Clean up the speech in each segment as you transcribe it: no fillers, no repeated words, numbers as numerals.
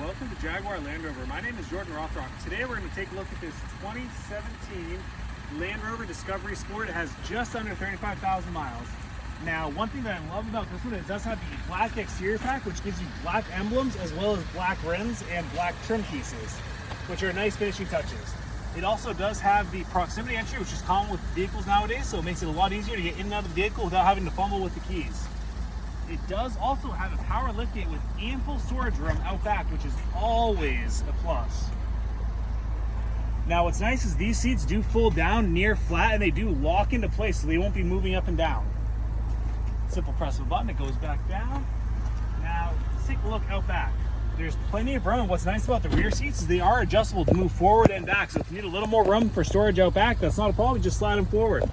welcome to Jaguar Land Rover. My name is Jordan Rothrock. Today we're going to take a look at this 2017 Land Rover Discovery Sport. It has just under 35,000 miles. Now, one thing that I love about this one is it does have the black exterior pack, which gives you black emblems as well as black rims and black trim pieces, which are nice finishing touches. It also does have the proximity entry, which is common with vehicles nowadays, so it makes it a lot easier to get in and out of the vehicle without having to fumble with the keys. It does also have a power liftgate with ample storage room out back, which is always a plus. Now what's nice is these seats do fold down near flat and they do lock into place, so they won't be moving up and down. Simple press of a button, it goes back down. Now let's take a look out back. There's plenty of room, and what's nice about the rear seats is they are adjustable to move forward and back, so if you need a little more room for storage out back, that's not a problem, just slide them forward.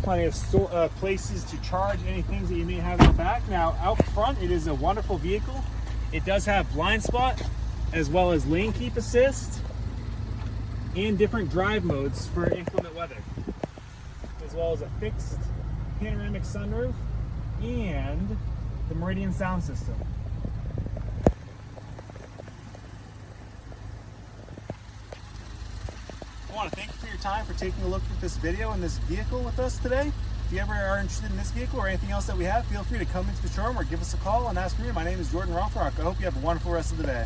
Plenty of places to charge any things that you may have out back. Now out front, it is a wonderful vehicle. It does have blind spot as well as lane keep assist and different drive modes for inclement weather, as well as a fixed panoramic sunroof and the Meridian sound system. I want to thank you for your time for taking a look at this video and this vehicle with us today. If you ever are interested in this vehicle or anything else that we have, feel free to come into the showroom or give us a call and ask for me. My name is Jordan Rothrock. I hope you have a wonderful rest of the day.